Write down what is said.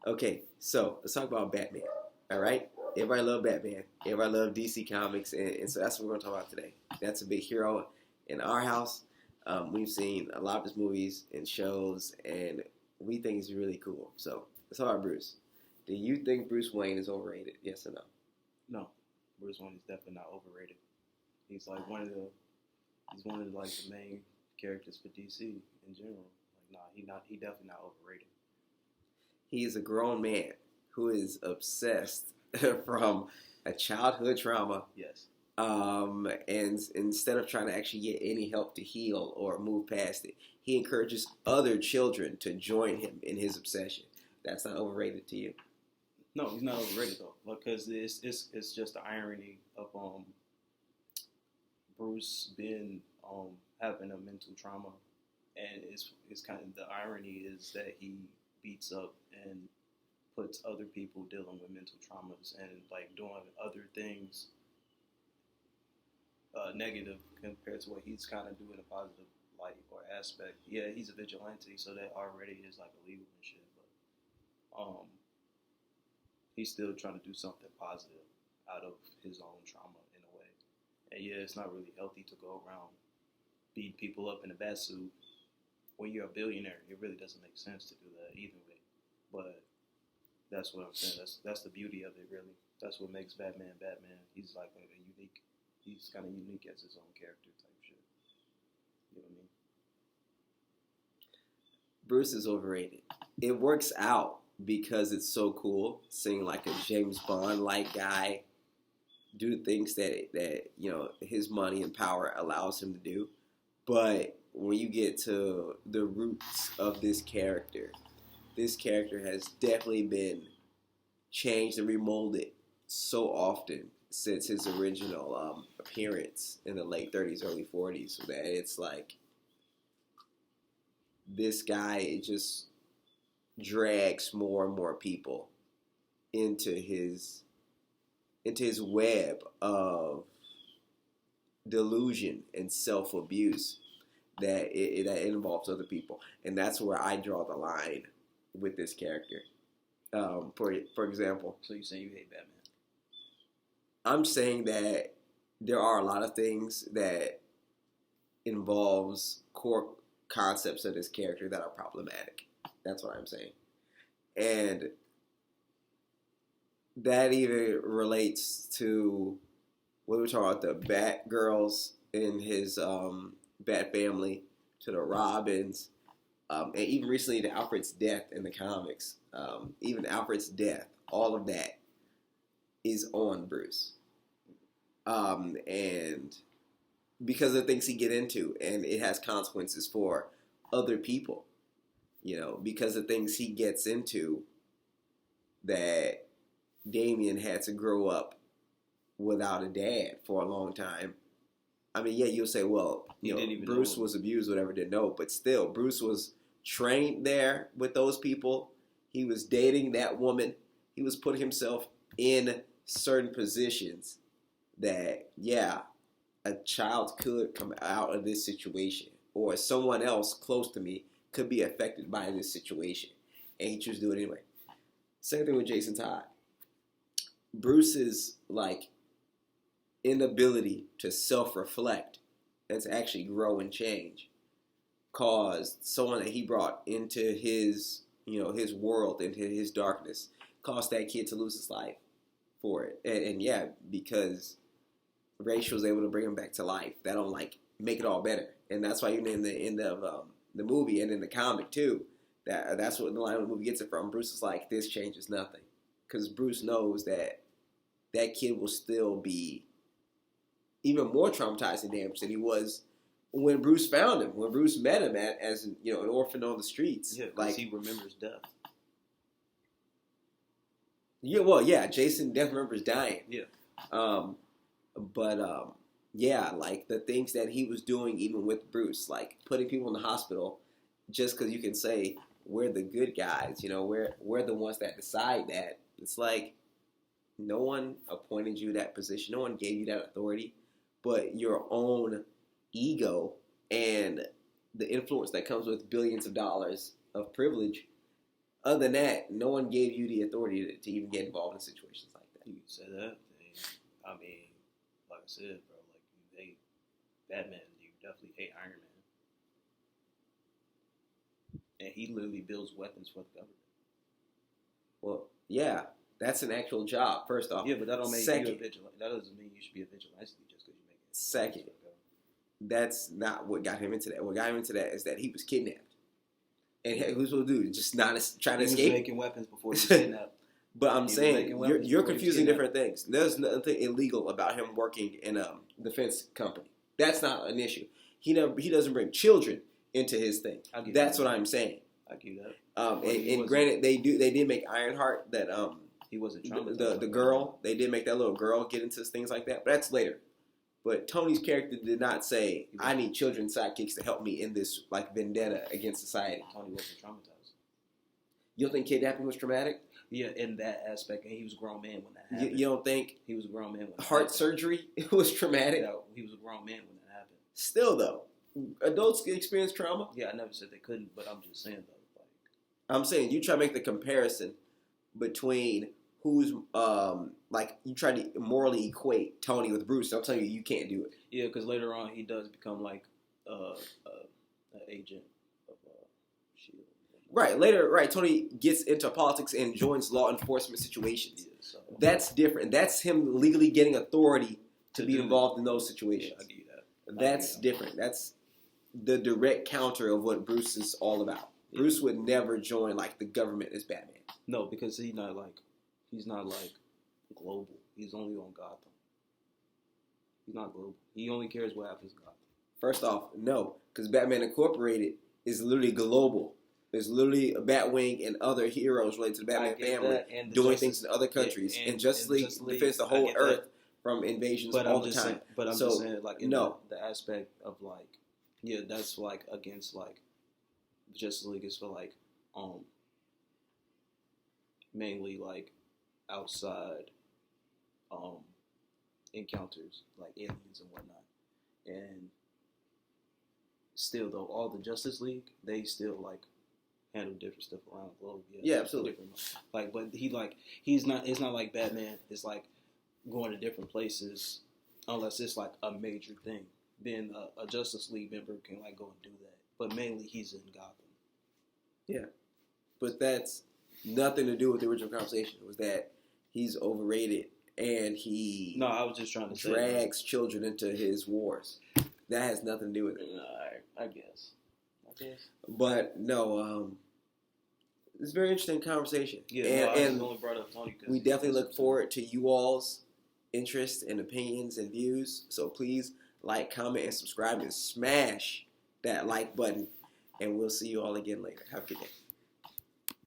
Okay, so let's talk about Batman. All right, everybody love Batman. Everybody love DC Comics, and so that's what we're gonna talk about today. That's a big hero in our house. We've seen a lot of his movies and shows, and we think he's really cool. So let's talk about Bruce. Do you think Bruce Wayne is overrated? Yes or no? No, Bruce Wayne is definitely not overrated. He's like one of the like the main characters for DC in general. Like, he definitely not overrated. He is a grown man who is obsessed from a childhood trauma. Yes. And instead of trying to actually get any help to heal or move past it, he encourages other children to join him in his obsession. That's not overrated to you. No, he's not overrated though, because it's just the irony of Bruce being having a mental trauma, and it's kind of the irony is that he beats up and puts other people dealing with mental traumas and like doing other things negative compared to what he's kind of doing a positive light or aspect. Yeah, he's a vigilante, so that already is like illegal and shit. But he's still trying to do something positive out of his own trauma in a way. And yeah, it's not really healthy to go around beating people up in a bat suit when you're a billionaire. It really doesn't make sense to do that either way. But that's what I'm saying. That's the beauty of it, really. That's what makes Batman Batman. He's like a unique. He's kind of unique as his own character type shit. You know what I mean? Bruce is overrated. It works out because it's so cool seeing like a James Bond like guy do things that his money and power allows him to do. But when you get to the roots of this character has definitely been changed and remolded so often since his original appearance in the late 30s, early 40s, that it's like this guy just drags more and more people into his web of delusion and self-abuse that it involves other people, and that's where I draw the line with this character. For example, So you say you hate Batman? I'm saying that there are a lot of things that involves core concepts of this character that are problematic. That's what I'm saying. And that even relates to what we're talking about, the Bat Girls in his Bat family, to the Robins, and even recently to Alfred's death in the comics. Even Alfred's death, all of that is on Bruce. And because of the things he get into, and it has consequences for other people, because of things he gets into that Damien had to grow up without a dad for a long time. I mean, yeah, you'll say, well, Bruce was abused, whatever, didn't know, but still, Bruce was trained there with those people. He was dating that woman. He was putting himself in certain positions that, yeah, a child could come out of this situation, or someone else close to me could be affected by this situation, and he chose to do it anyway. Same thing with Jason Todd. Bruce's inability to self-reflect and to actually grow and change caused someone that he brought into his world, into his darkness, caused that kid to lose his life for it. And yeah, because Rachel was able to bring him back to life. That'll make it all better. And that's why even in the end of the movie and in the comic too, that's what the line of the movie gets it from. Bruce is like, this changes nothing. Because Bruce knows that kid will still be even more traumatized and damaged than he was when Bruce found him, when Bruce met him as an orphan on the streets. Yeah, because he remembers death. Yeah, well, yeah, Jason definitely remembers dying. Yeah. But yeah, the things that he was doing even with Bruce, like putting people in the hospital just because you can say, we're the good guys, we're the ones that decide that. It's like, no one appointed you that position. No one gave you that authority. But your own ego and the influence that comes with billions of dollars of privilege other than that, no one gave you the authority to even get involved in situations like that. You can say that. I mean, like I said, bro, like you hate Batman, you definitely hate Iron Man, and he literally builds weapons for the government. Well, yeah, that's an actual job. First off, Yeah, but that don't make second, you a vigilante. That doesn't mean you should be a vigilante just because you make it. Second, that's not what got him into that. What got him into that is that he was kidnapped, and who's supposed to do? Just not trying to escape. He was making weapons before he was kidnapped. But I'm saying you're confusing different things. There's nothing illegal about him working in a defense company. That's not an issue. He doesn't bring children into his thing. That's what I'm saying. I get that. And granted, they did make Ironheart that he wasn't traumatized. The girl, they did make that little girl get into things like that, but that's later. But Tony's character did not say, "I need children sidekicks to help me in this like vendetta against society." Tony wasn't traumatized. You don't think kidnapping was traumatic? Yeah, in that aspect, and he was a grown man when that happened. You don't think he was a grown man when heart surgery was traumatic? No, he was a grown man when that happened. Still though, adults experience trauma. Yeah, I never said they couldn't, but I'm just saying though. I'm saying you try to make the comparison between who's like you try to morally equate Tony with Bruce. I'm telling you can't do it. Yeah, because later on he does become like an agent of Shield. Right, later, right. Tony gets into politics and joins law enforcement situations. Yeah, so. That's different. That's him legally getting authority to be involved in those situations. Yeah, I get that. That's different. That's the direct counter of what Bruce is all about. Yeah. Bruce would never join like the government as Batman. No, because he's not like global. He's only on Gotham. He's not global. He only cares what happens in Gotham. First off, no, because Batman Incorporated is literally global. There's literally a Batwing and other heroes related to the Batman family doing things in other countries. And Justice League defends the whole Earth from invasions all the time. But I'm just saying, like, in the aspect of, like, yeah, that's, like, against, like, Justice League is for, like, mainly, like, outside encounters, like aliens and whatnot. And still, though, all the Justice League, they still, like, handle different stuff around the globe. Yeah, absolutely. Like, but he's not. It's not like Batman is like going to different places unless it's like a major thing. Then a Justice League member can like go and do that. But mainly he's in Gotham. Yeah, but that's nothing to do with the original conversation. It was that he's overrated and he I was just trying to drags children into his wars. That has nothing to do with it. I guess. But no, it's a very interesting conversation. Yeah, and only brought up Tony we definitely look forward to you all's interest and opinions and views. So please like, comment, and subscribe, and smash that like button. And we'll see you all again later. Have a good day.